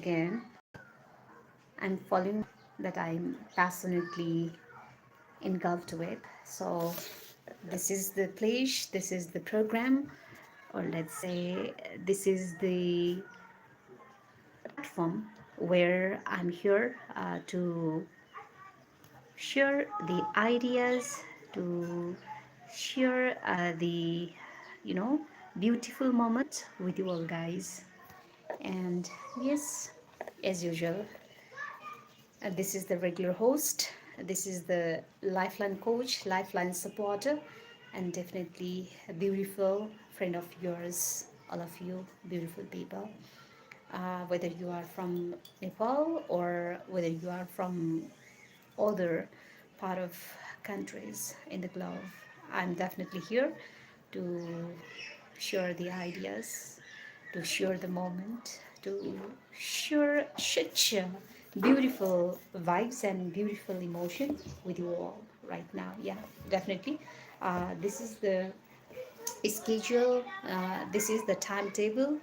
again. I'm following that I'm passionately engulfed with. So this is the place, this is the program, or let's say this is the platform where I'm here to share the ideas, to share the beautiful moment with you all guys. And yes, as usual, this is the regular host. This is the lifeline coach, lifeline supporter, and definitely a beautiful friend of yours, all of you beautiful people. Whether you are from Nepal or whether you are from other part of countries in the globe, I'm definitely here to share the ideas, to share the moment, to share such beautiful vibes and beautiful emotion with you all right now. Yeah, definitely. This is the schedule, this is the timetable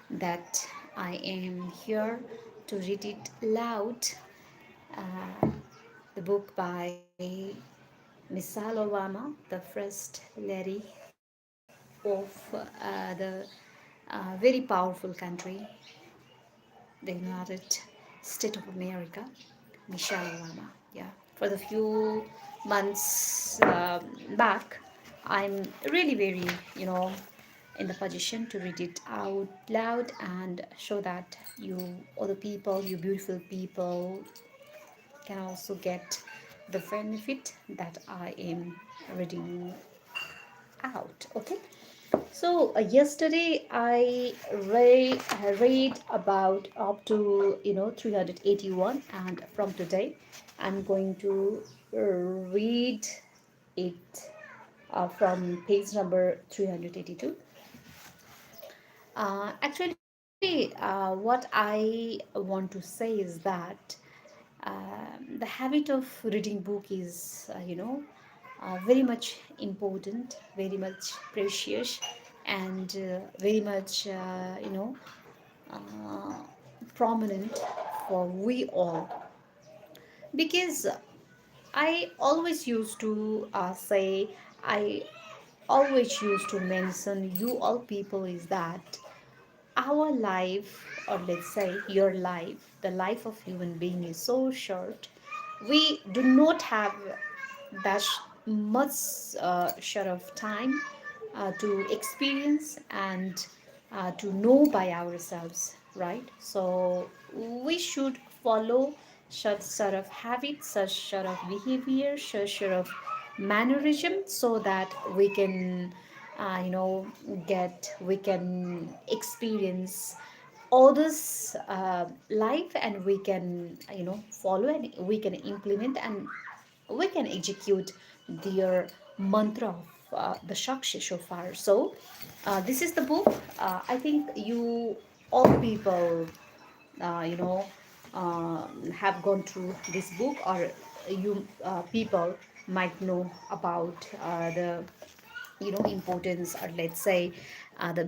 that I am here to read it loud. Uh, the book by Michelle Obama, the first lady of the very powerful country, the United States of America, Michelle Obama. Yeah, for the few months back, I'm really very, in the position to read it out loud and show that you other people, you beautiful people, can also get the benefit that I am reading out. Okay. So yesterday I read about up to 381, and from today I'm going to read it from page number 382. Actually, what I want to say is that the habit of reading book is very much important, very much precious, and very much uh, prominent for we all, because I always used to say, I always used to mention you all people is that our life, or let's say your life, the life of human being is so short. We do not have that much short of time to experience and to know by ourselves, right? So we should follow such sort of habits, such sort of behavior, such sort of mannerism, so that we can we can experience others life, and we can follow, and we can implement, and we can execute their mantra of the Shakshi Shofar. So this is the book. I think you all people uh, you know have gone through this book, or you people might know about the importance, or let's say the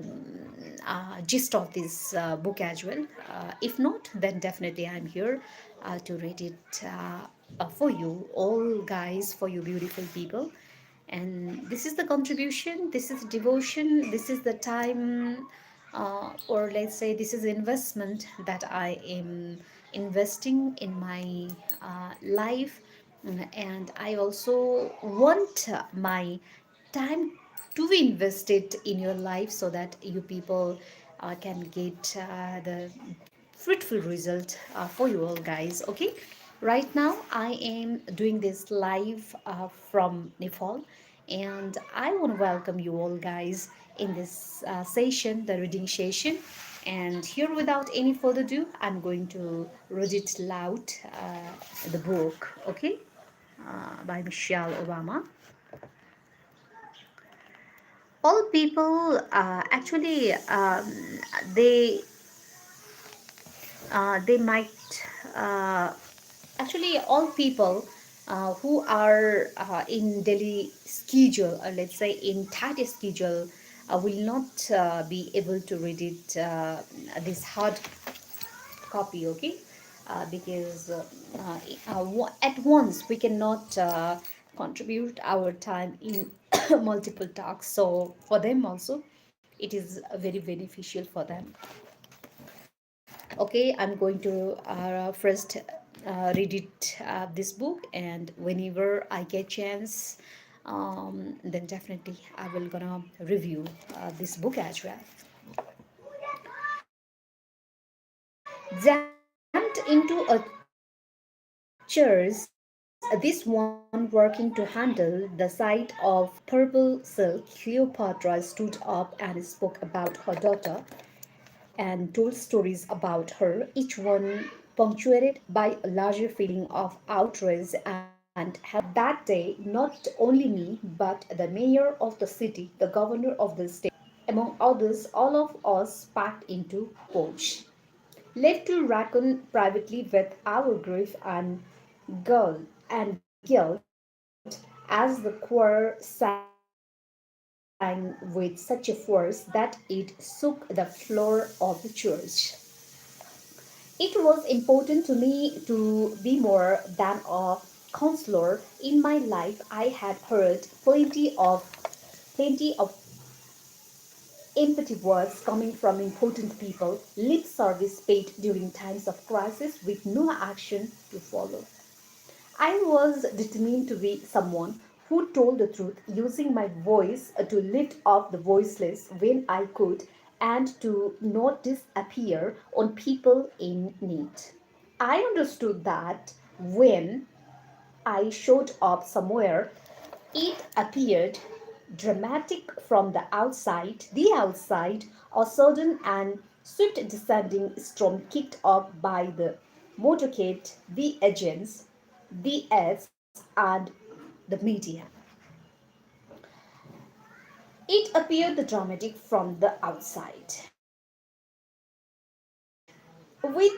gist of this book as well. If not, then definitely I'm here to read it for you all guys, for you beautiful people. And this is the contribution, this is devotion, this is the time, or let's say this is investment that I am investing in my life. And I also want my time to be invested in your life, so that you people can get the fruitful result for you all guys. Okay, right now I am doing this live from Nepal, and I want to welcome you all guys in this session, the reading session. And here, without any further ado, I'm going to read it loud, the book, okay, by Michelle Obama. All people actually they they might uh, actually all people who are in daily schedule, or let's say in tight schedule, will not be able to read it this hard copy, okay? Because at once we cannot contribute our time in multiple tasks. So for them also, it is very beneficial for them. Okay, I'm going to first read it this book, and whenever I get chance, then definitely I will gonna review this book as well. Jammed into a chairs, this one working to handle the sight of purple silk, Cleopatra stood up and spoke about her daughter and told stories about her, each one punctuated by a larger feeling of outrage and help. That day, not only me, but the mayor of the city, the governor of the state, among others, all of us packed into coach, left to reckon privately with our grief and guilt as the choir sang with such a force that it shook the floor of the church. It was important to me to be more than a counselor. In my life, I had heard plenty of empty words coming from important people, lip service paid during times of crisis with no action to follow. I was determined to be someone who told the truth, using my voice to lift up the voiceless when I could and to not disappear on people in need. I understood that when I showed up somewhere, it appeared dramatic from the outside, a sudden and swift descending storm kicked up by the motorcade, the agents, the ads, and the media. It appeared the dramatic from the outside, with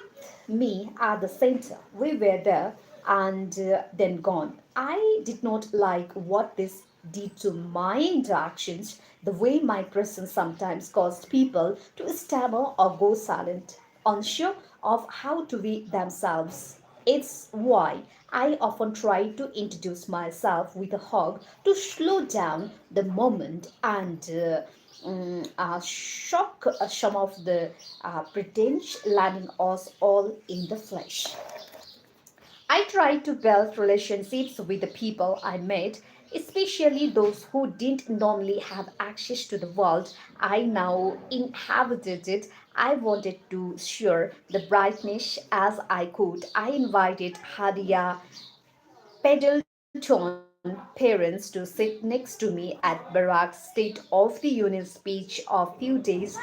me at the center. We were there and then gone. I did not like what this did to my interactions, the way my presence sometimes caused people to stammer or go silent, unsure of how to be themselves. It's why I often try to introduce myself with a hug to slow down the moment and shock some of the pretense landing us all in the flesh. I tried to build relationships with the people I met, especially those who didn't normally have access to the world I now inhabited. I wanted to share the brightness as I could. I invited Hadia Pendleton parents to sit next to me at Barack's State of the Union speech a few days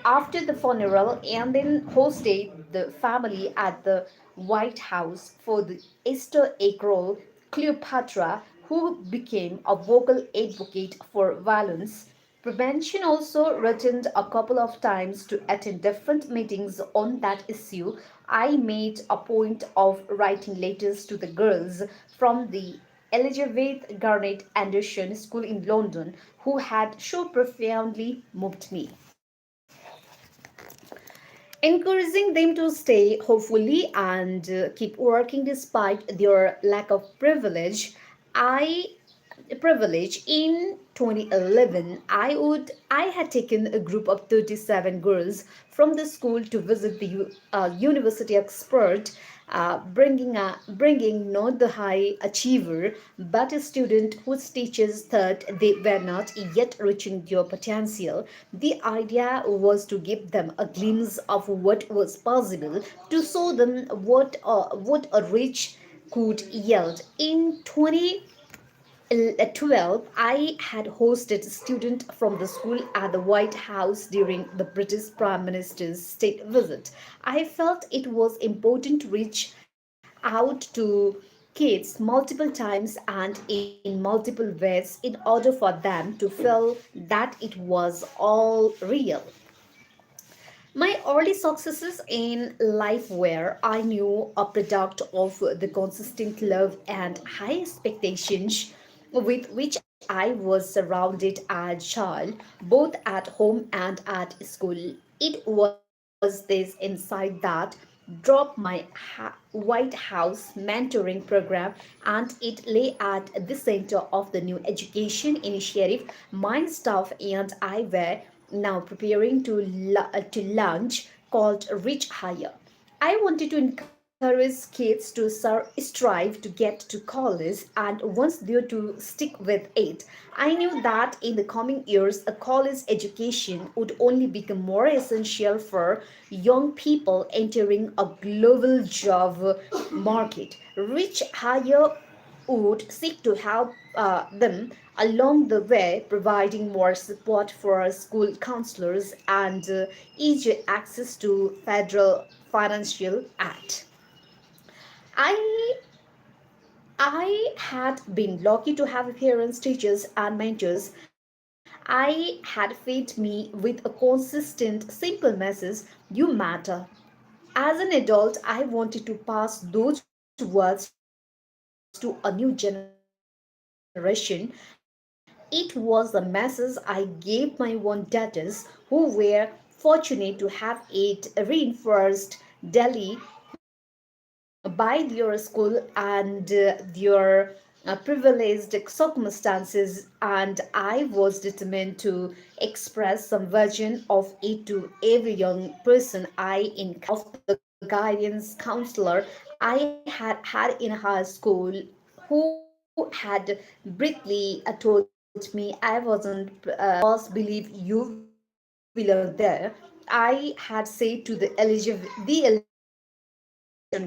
after the funeral, and then hosted the family at the White House for the Easter egg roll. Cleopatra, who became a vocal advocate for violence prevention, also returned a couple of times to attend different meetings on that issue. I made a point of writing letters to the girls from the Elizabeth Garnet Anderson School in London who had so profoundly moved me, encouraging them to stay hopefully and keep working despite their lack of I privilege. In 2011, I had taken a group of 37 girls from the school to visit the university expert, bringing not the high achiever but a student whose teachers thought they were not yet reaching their potential. The idea was to give them a glimpse of what was possible, to show them what a rich could yield. In 2012, I had hosted a student from the school at the White House during the British Prime Minister's state visit. I felt it was important to reach out to kids multiple times and in multiple ways in order for them to feel that it was all real. My early successes in life were, I knew, a product of the consistent love and high expectations with which I was surrounded as a child, both at home and at school. It was was this inside that drop my White House mentoring program, and it lay at the center of the new education initiative. My staff and I were now preparing to launch called Reach Higher. I wanted to encourage kids to strive to get to college and once there to stick with it. I knew that in the coming years, a college education would only become more essential for young people entering a global job market. Rich higher would seek to help them along the way, providing more support for school counselors and easier access to federal financial aid. I I had been lucky to have parents, teachers, and mentors. I had fed me with a consistent, simple message: you matter. As an adult, I wanted to pass those words to a new generation. It was the message I gave my own daughters who were fortunate to have it reinforced daily by their school and their privileged circumstances, and I was determined to express some version of it to every young person I encountered. I remember the name of the guidance counselor I had in high school who had briefly told me I wasn't boss believe you belong there. I had said to the eligible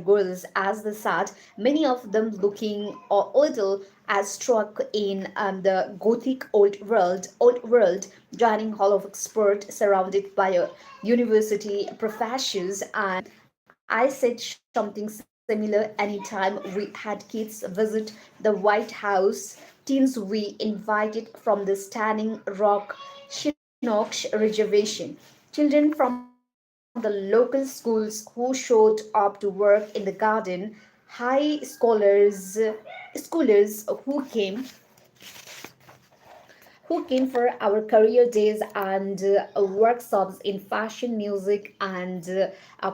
girls as they sat, many of them looking a little as struck in the gothic old world dining hall of expert surrounded by university professors, and I said something similar anytime we had kids visit the White House. Teens we invited from the Standing Rock Chinook reservation, children from the local schools who showed up to work in the garden, high scholars who came for our career days and workshops in fashion, music, and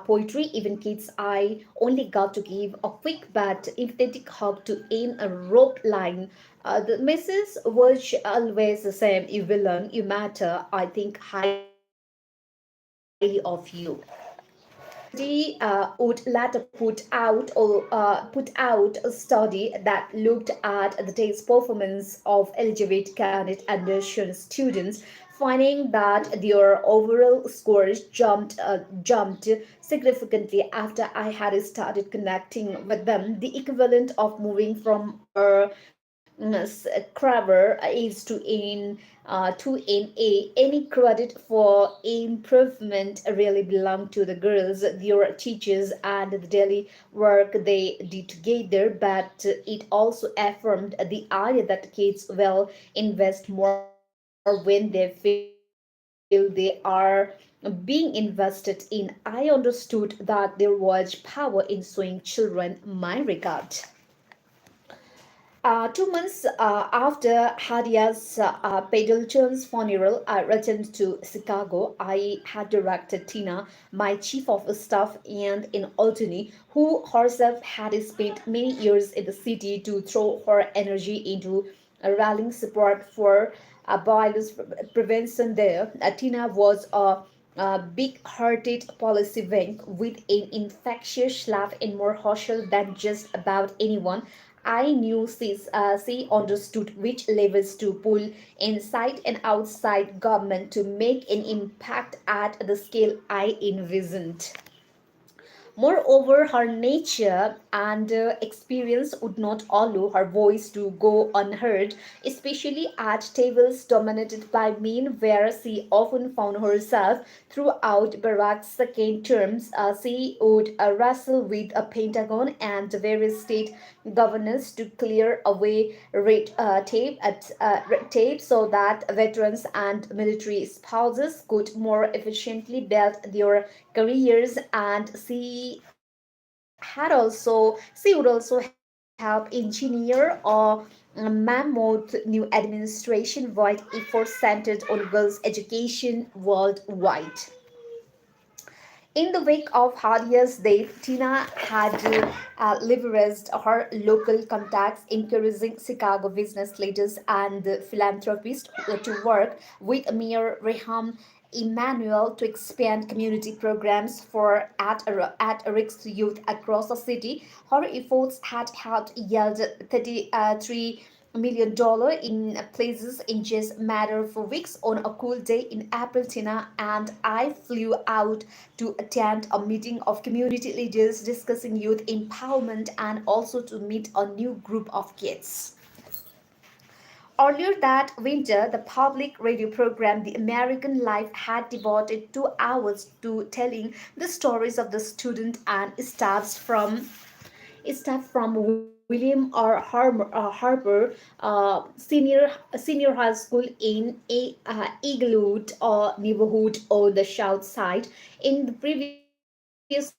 poetry. Even kids I only got to give a quick but emphatic hug to in a rope line. The message was always the same: you belong, you matter, I think highly of you. Study would later put out a study that looked at the day's performance of eligible candidate admission students, finding that their overall scores jumped significantly after I had started connecting with them. The equivalent of moving from a Crabber is to in any credit for improvement really belonged to the girls, their teachers, and the daily work they did together. But it also affirmed the idea that kids will invest more when they feel they are being invested in. I understood that there was power in showing children my regard. 2 months after Hadia's Pendleton's funeral, I returned to Chicago. I had directed Tina, my chief of staff, and in Albany, who herself had spent many years in the city, to throw her energy into rallying support for violence prevention there. Tina was a big-hearted policy wing with an infectious laugh and more hostile than just about anyone I knew. She understood which levers to pull inside and outside government to make an impact at the scale I envisioned. Moreover, her nature and experience would not allow her voice to go unheard, especially at tables dominated by men, where she often found herself. Throughout Barack's second terms, she would wrestle with a Pentagon and various state governors to clear away red tape so that veterans and military spouses could more efficiently build their careers. And she would also help engineer a mammoth new administration wide effort centered on girls' education worldwide. In the wake of Hadia's death, Tina had leveraged her local contacts, encouraging Chicago business leaders and philanthropists to work with Mayor Reham Emanuel to expand community programs for at-risk youth across the city. Her efforts had helped yield 33 million dollar in places in just matter of weeks. On a cool day in April, Tina and I flew out to attend a meeting of community leaders discussing youth empowerment and also to meet a new group of kids. Earlier that winter, the public radio program The American Life had devoted 2 hours to telling the stories of the student and staff from William R. Harper Senior High School in Eaglewood neighborhood on the south side. In the previous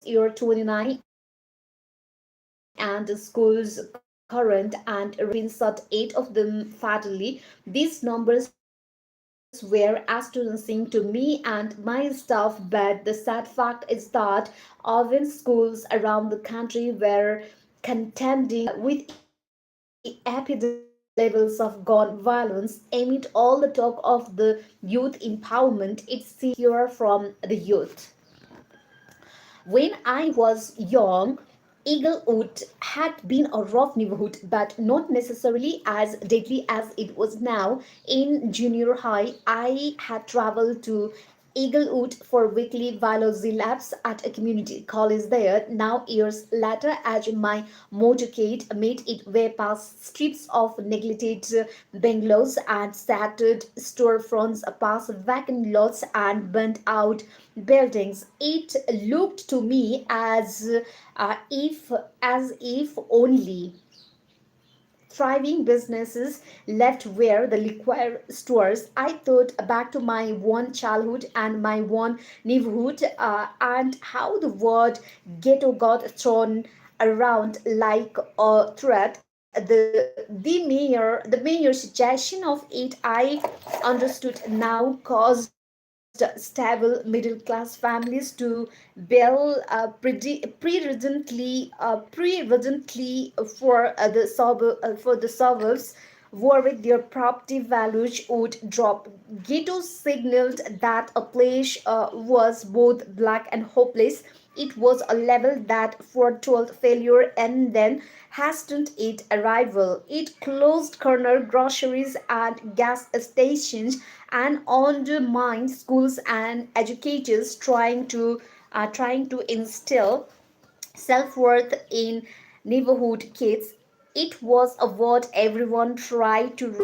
year 2019, and the school's current and recent had been shot, 8 of them fatally. These numbers were astonishing to me and my staff, but the sad fact is that even schools around the country were contending with epidemic levels of gun violence. Amid all the talk of the youth empowerment, it seemed to hear from the youth. When I was young, Eaglewood had been a rough neighborhood, but not necessarily as deadly as it was now. In junior high, I had traveled to Eaglewood for weekly biology labs at a community college there. Now, years later, as my motorcade made it way past strips of neglected bungalows and shattered storefronts, past vacant lots and burnt out buildings, it looked to me as if only thriving businesses left where the liquor stores. I thought back to my one childhood and my one neighborhood, and how the word ghetto got thrown around like a threat. The mayor's suggestion of it, I understood now, caused stable middle class families to bail predominantly for the suburbs, worried their property values would drop. Ghetto signaled that a place was both black and hopeless. It was a level that foretold failure and then hastened its arrival. It closed corner groceries and gas stations and undermined schools and educators trying to instill self-worth in neighborhood kids. It was a word everyone tried to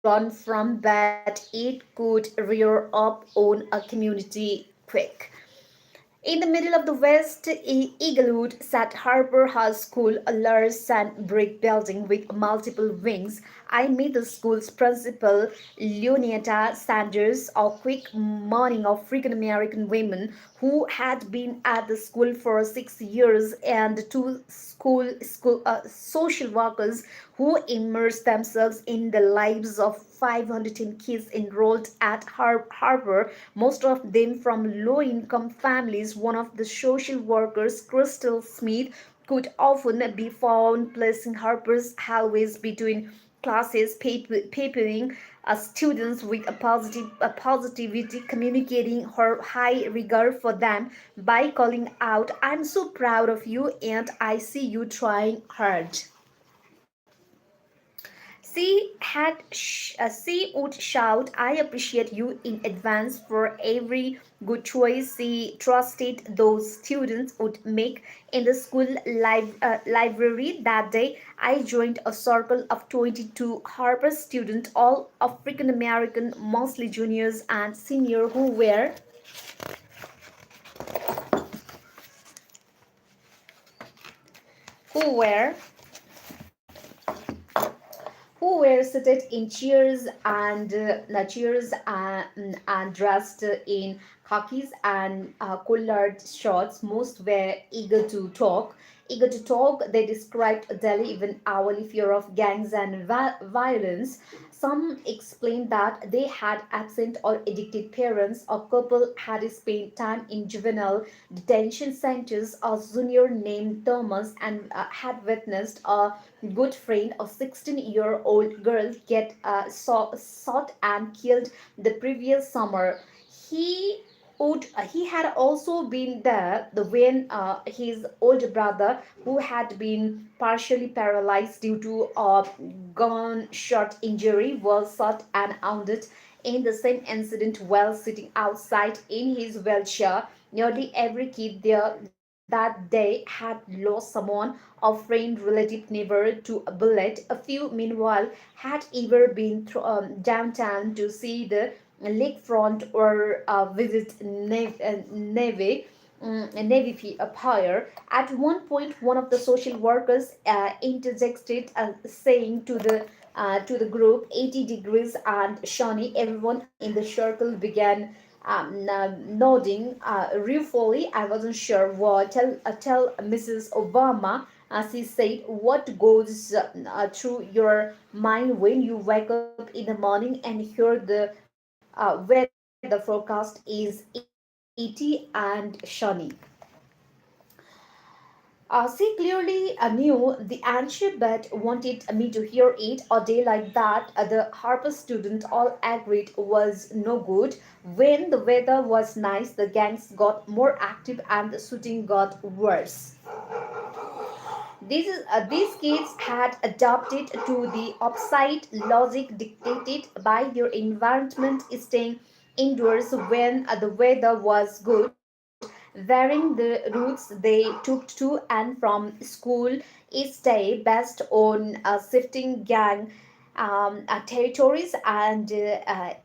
run from, but it could rear up on a community quick. In the middle of the West Eaglewood sat Harper High School, a large sand brick building with multiple wings. I met the school's principal, Leonetta Sanders, a quick morning African American woman who had been at the school for 6 years, and two social workers who immersed themselves in the lives of 510 kids enrolled at Harper, most of them from low income families. One of the social workers, Crystal Smith, could often be found placing Harper's hallways between classes, papering students with a positivity, communicating her high regard for them by calling out, "I'm so proud of you and I see you trying hard." She would shout, "I appreciate you in advance for every good choice." She trusted those students would make. In the school library that day, I joined a circle of 22 Harvard students, all African American, mostly juniors and seniors, who were who were seated in chairs and dressed in khakis and collared shorts. Most were eager to talk. They described a daily, even hourly fear of gangs and violence. Some explained that they had absent or addicted parents. A couple had spent time in juvenile detention centers. A junior named Thomas and had witnessed a good friend, a 16-year-old girl, get shot and killed the previous summer. He he had also been there when his older brother, who had been partially paralyzed due to a gunshot injury, was shot and wounded in the same incident while sitting outside in his wheelchair. Nearly every kid there that day had lost someone, a friend, relative, neighbor to a bullet. A few, meanwhile, had either been downtown to see the lakefront or visit Navy Pier. At one point, one of the social workers interjected, saying to the group, 80 degrees and Shawnee. Everyone in the circle began nodding ruefully. I wasn't sure what. Tell Mrs. Obama, she said, what goes through your mind when you wake up in the morning and hear the weather forecast is 80 and Shawnee. She clearly knew the answer but wanted me to hear it. A day like that, the Harper students all agreed was no good. When the weather was nice, the gangs got more active and the shooting got worse. These kids had adapted to the opposite logic dictated by their environment, staying indoors when the weather was good, wearing the routes they took to and from school each day based on shifting gang territories and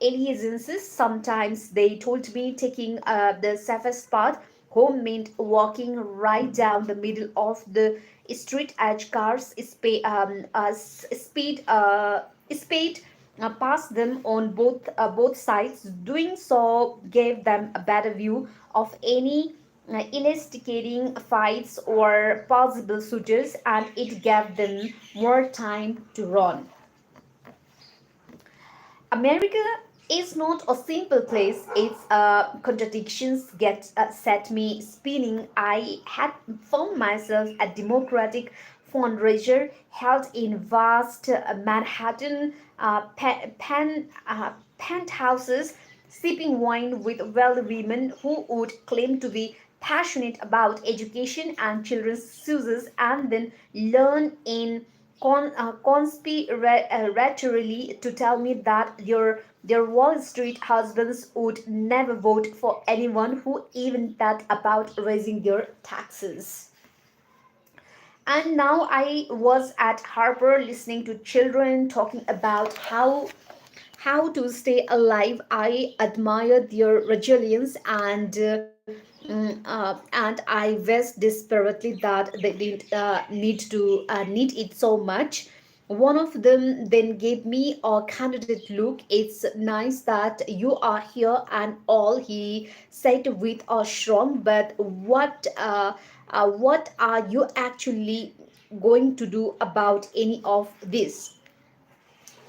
allegiances. Sometimes they told me taking the safest path home meant walking right down the middle of the street as cars speed past them on both sides. Doing so gave them a better view of any instigating fights or possible suitors, and it gave them more time to run. America is not a simple place. Its contradictions get set me spinning. I had found myself a Democratic fundraiser held in vast Manhattan penthouses, sipping wine with wealthy women who would claim to be passionate about education and children's success, and then learn in conspiratorially to tell me that their Wall Street husbands would never vote for anyone who even thought about raising their taxes. And now I was at Harper listening to children talking about how to stay alive. I admire their resilience and I wish desperately that they didn't need it so much. One of them then gave me a candid look. It's nice that you are here and all, he said with a shrug, but what are you actually going to do about any of this?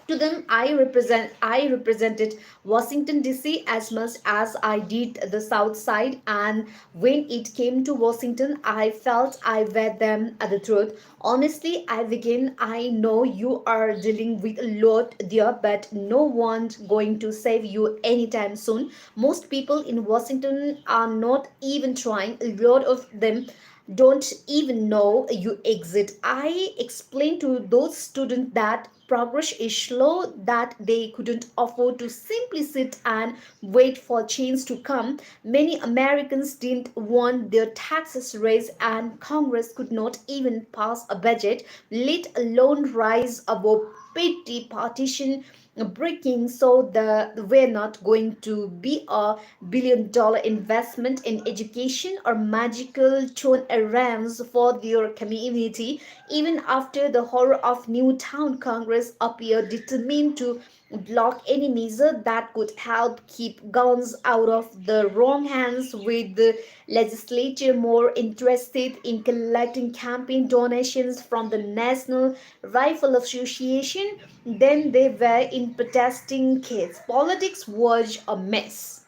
To them, I represented Washington DC as much as I did the South Side, and when it came to Washington, I felt I read them the truth. Honestly, I began. I know you are dealing with a lot there, but no one's going to save you anytime soon. Most people in Washington are not even trying. A lot of them don't even know you exist. I explained to those students that progress is slow, that they couldn't afford to simply sit and wait for change to come. Many Americans didn't want their taxes raised, and Congress could not even pass a budget, let alone rise above petty partition breaking. So we're not going to be a $1 billion investment in education or magical turnarounds for their community. Even after the horror of Newtown, Congress appeared determined to block any measure that could help keep guns out of the wrong hands, with the legislature more interested in collecting campaign donations from the National Rifle Association than they were in in protesting kids. Politics was a mess.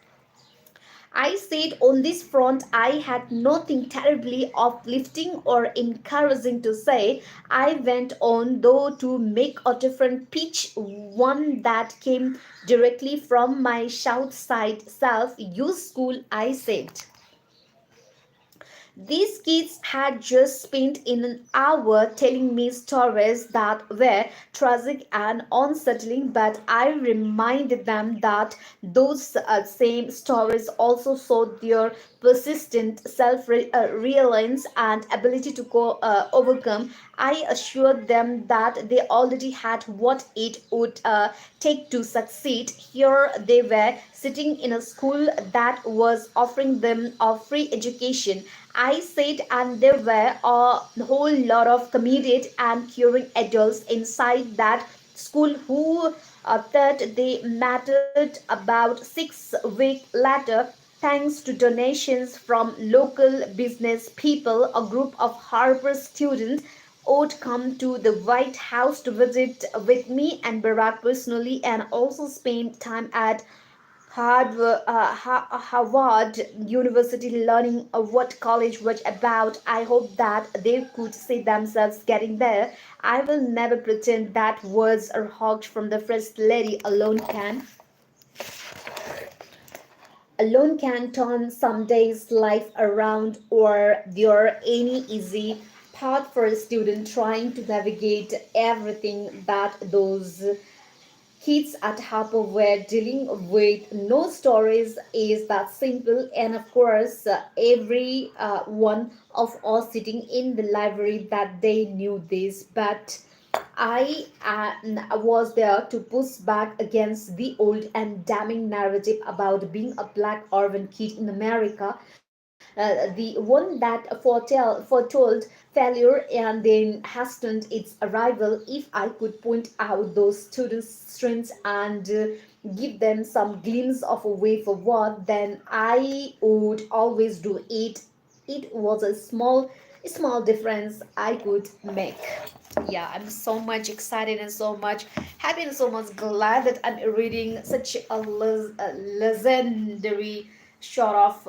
I said on this front I had nothing terribly uplifting or encouraging to say. I went on though to make a different pitch, one that came directly from my South Side self. Use school, I said. These kids had just spent an hour telling me stories that were tragic and unsettling, but I reminded them that those same stories also showed their persistent self reliance and ability to overcome. I assured them that they already had what it would take to succeed. Here they were sitting in a school that was offering them a free education. I said, and there were a whole lot of committed and caring adults inside that school who thought they mattered. About 6 weeks later, thanks to donations from local business people, a group of Harvard students would come to the White House to visit with me and Barack personally, and also spend time at Harvard University learning what college was about. I hope that they could see themselves getting there. I will never pretend that words are hawked from the First Lady alone can turn some days life around, or there any easy path for a student trying to navigate everything that those kids at Harper were dealing with. No stories is that simple, and of course, every one of us sitting in the library that they knew this, but I was there to push back against the old and damning narrative about being a black orphan kid in America, the one that foretold failure and then hastened its arrival. If I could point out those students' strengths and give them some glimpse of a way forward, then I would always do it. It was a small difference I could make. Yeah, I'm so much excited and so much happy and so much glad that I'm reading such a legendary sort of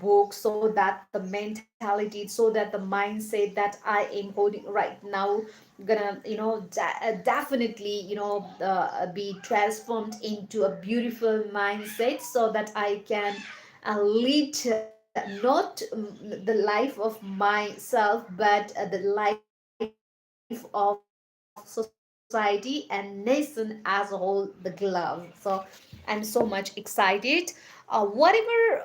book, so that the mentality, so that the mindset that I am holding right now gonna definitely be transformed into a beautiful mindset, so that I can lead not the life of myself, but the life of society and nation as a whole, the glove. So I'm so much excited. Whatever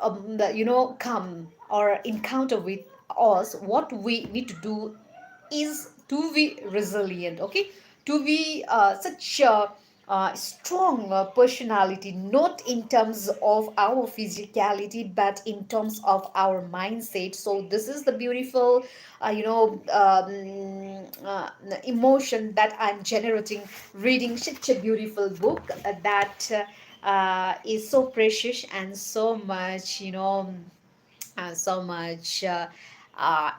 come or encounter with us, what we need to do is to be resilient, okay, to be such strong personality, not in terms of our physicality but in terms of our mindset. So this is the beautiful emotion that I'm generating reading such a beautiful book that is so precious and so much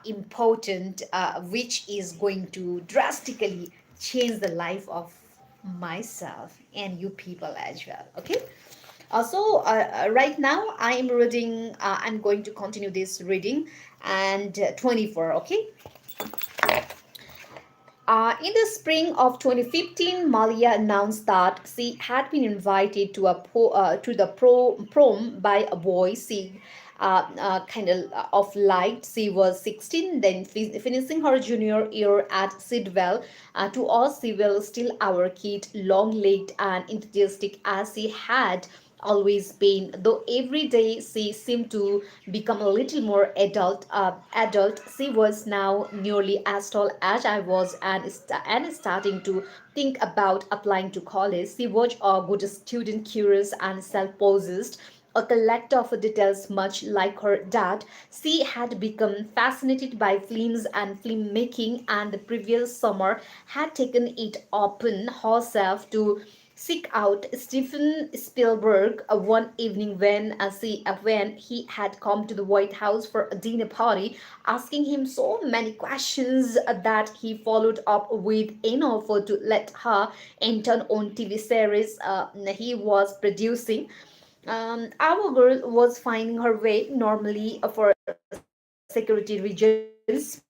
important, which is going to drastically change the life of myself and you people as well. Okay. Right now I'm going to continue this reading, and 24. Okay. In the spring of 2015, Malia announced that she had been invited to the prom by a boy she kind of liked. She was 16, then finishing her junior year at Sidwell. To us, she was still our kid, long-legged and enthusiastic as she had always been, though every day she seemed to become a little more adult. She was now nearly as tall as I was, and starting to think about applying to college. She was a good student, curious and self-possessed, a collector of details much like her dad. She had become fascinated by films and filmmaking, and the previous summer had taken it upon herself to seek out Stephen Spielberg one evening when he had come to the White House for a dinner party, asking him so many questions that he followed up with an offer to let her intern on TV series he was producing. Our girl was finding her way normally for security reasons.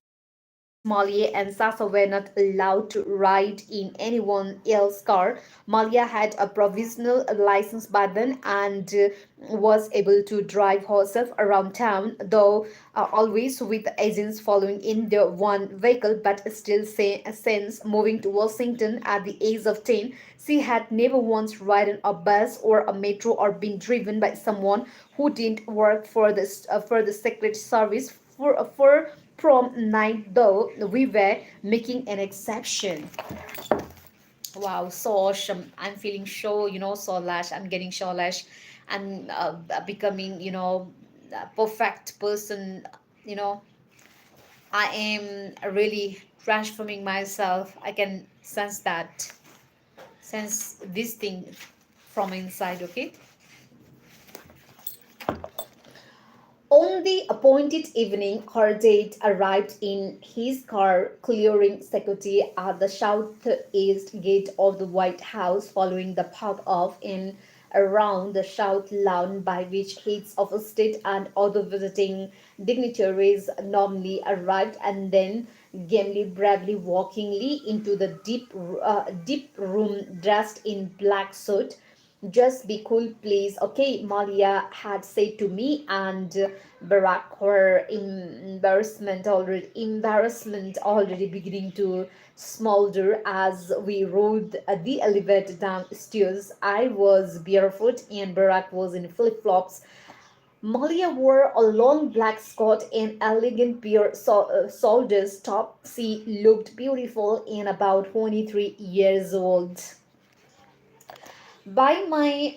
Molly and Sasa were not allowed to ride in anyone else's car. Malia had a provisional license by then and was able to drive herself around town, though always with agents following in the one vehicle. But still, since moving to Washington at the age of 10, she had never once ridden a bus or a metro or been driven by someone who didn't work for the Secret Service. For prom night, though, we were making an exception. Wow, so I'm feeling so, so lash. I'm getting so lash and becoming, a perfect person. You know, I am really transforming myself. I can sense this thing from inside. Okay. On the appointed evening, her date arrived in his car, clearing security at the southeast gate of the White House, following the path of in around the south lawn by which heads of state and other visiting dignitaries normally arrived, and then gamely bravely walkingly into the deep room dressed in black suit. Just be cool, please. Okay, Malia had said to me, and Barack, her embarrassment already beginning to smolder as we rode the elevator downstairs. I was barefoot and Barack was in flip flops. Malia wore a long black skirt and elegant pair soldier's top. She looked beautiful and about 23 years old. By my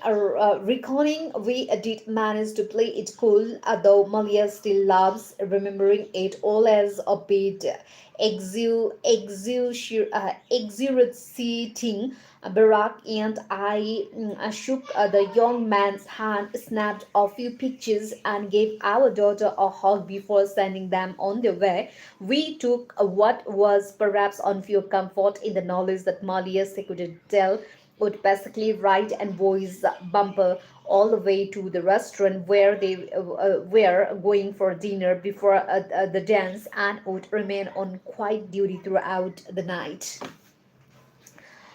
reckoning, we did manage to play it cool, though Malia still loves remembering it all as a bit exhilarating. Barack and I shook the young man's hand, snapped a few pictures, and gave our daughter a hug before sending them on their way. We took what was perhaps unfair comfort in the knowledge that Malia's secret would basically ride and voice bumper all the way to the restaurant where they were going for dinner before the dance, and would remain on quiet duty throughout the night.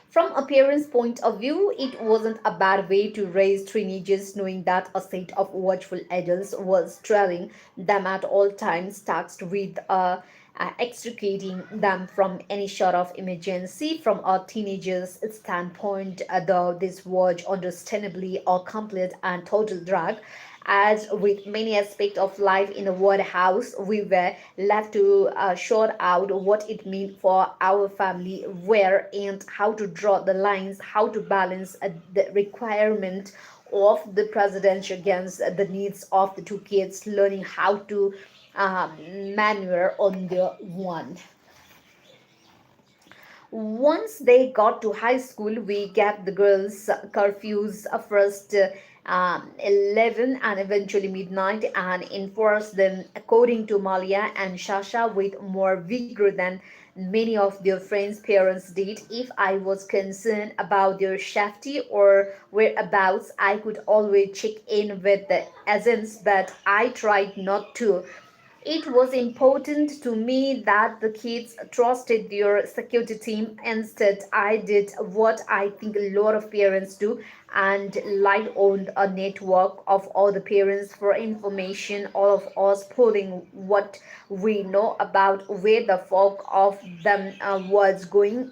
From a parent's point of view, it wasn't a bad way to raise teenagers knowing that a set of watchful adults was trailing them at all times, tasked with extricating them from any sort of emergency. From a teenager's standpoint, though, this was understandably a complete and total drag. As with many aspects of life in the White House, we were left to sort out what it meant for our family, where and how to draw the lines, how to balance the requirement of the president against the needs of the two kids, learning how to maneuver on their one. Once they got to high school, we gave the girls curfews first 11 and eventually midnight, and enforced them according to Malia and Shasha with more vigor than many of their friends' parents did. If I was concerned about their safety or whereabouts, I could always check in with the agents, but I tried not to. It was important to me that the kids trusted their security team. Instead, I did what I think a lot of parents do and relied on a network of other parents for information, all of us pulling what we know about where the folk of them was going,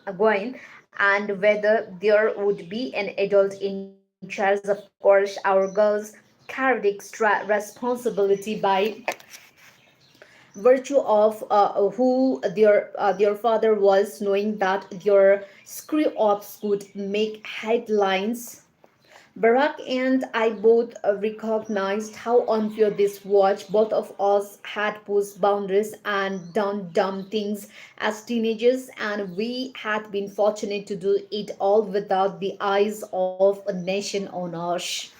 and whether there would be an adult in charge. Of course, our girls carried extra responsibility by virtue of who their father was, knowing that their screw ups could make headlines Barack and I both recognized how unfair this was. Both of us had pushed boundaries and done dumb things as teenagers, and we had been fortunate to do it all without the eyes of a nation on us.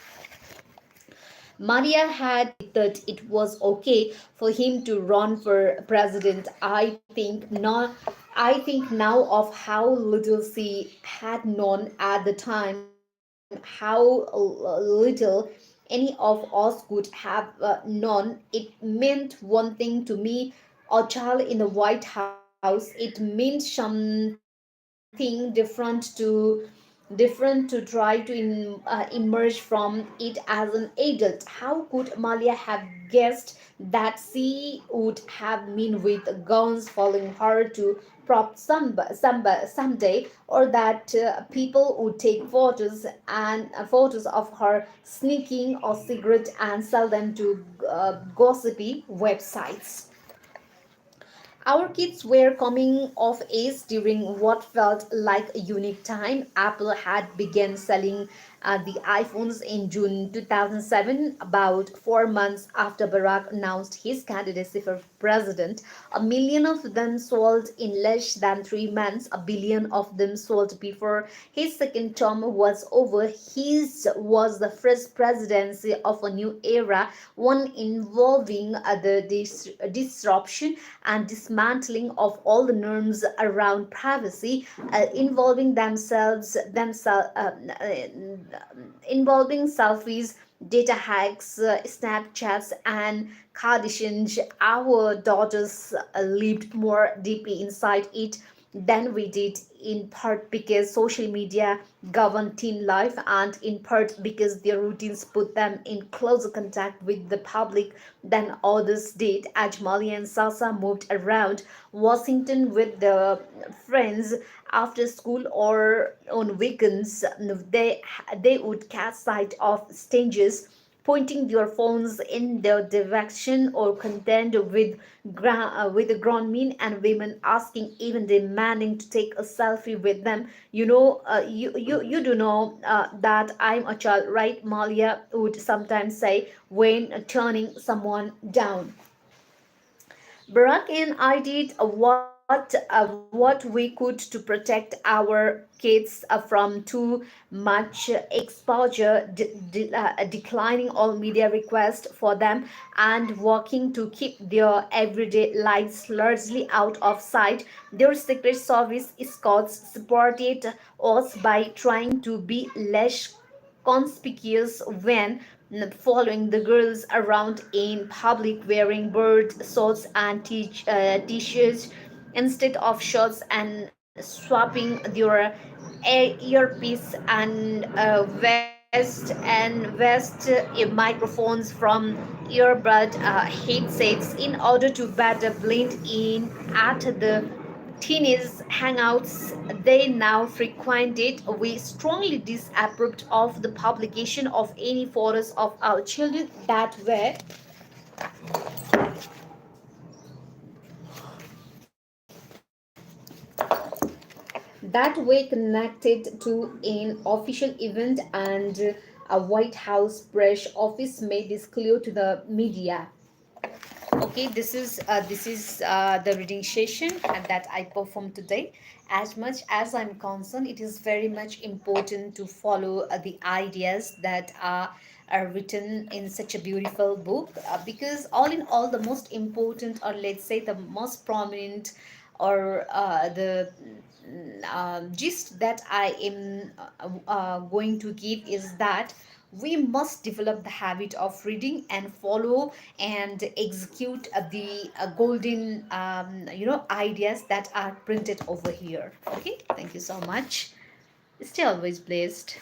Maria had that it was okay for him to run for president. I think now of how little she had known at the time, how little any of us could have known. It meant one thing to me, a child in the White House. It meant something different to try to emerge from it as an adult. How could Malia have guessed that she would have men with guns following her to prop someday, or that people would take photos of her sneaking a cigarette and sell them to gossipy websites? Our kids were coming of age during what felt like a unique time. Apple had begun selling the iPhones in June 2007, about 4 months after Barack announced his candidacy for president. A million of them sold in less than 3 months. A billion of them sold before his second term was over. His was the first presidency of a new era, one involving the disruption and dismantling of all the norms around privacy, involving selfies, data hacks, Snapchats, and Kardashians. Our daughters lived more deeply inside it than we did, in part because social media govern teen life, and in part because their routines put them in closer contact with the public than others did. Ajmali and Sasa moved around Washington with their friends after school or on weekends. They would catch sight of strangers pointing their phones in their direction, or content with the grown men and women asking, even demanding, to take a selfie with them. You do know that I'm a child, right? Malia would sometimes say when turning someone down. Barack and I did what we could to protect our kids from too much exposure, declining all media requests for them, and working to keep their everyday lives largely out of sight. Their Secret Service escorts supported us by trying to be less conspicuous when following the girls around in public wearing bird shorts and t-shirts instead of shorts, and swapping their earpiece and vest microphones from earbud headsets in order to better blend in at the teenage hangouts they now frequented. We strongly disapproved of the publication of any photos of our children that were connected to an official event, and a White House press office made this clear to the media. Okay, this is the reading session that I performed today. As much as I'm concerned, it is very much important to follow the ideas that are written in such a beautiful book, because all in all, the most important, or let's say the most prominent, or the gist that I am going to give is that we must develop the habit of reading and follow and execute the golden ideas that are printed over here. Okay, thank you so much. Stay always blessed.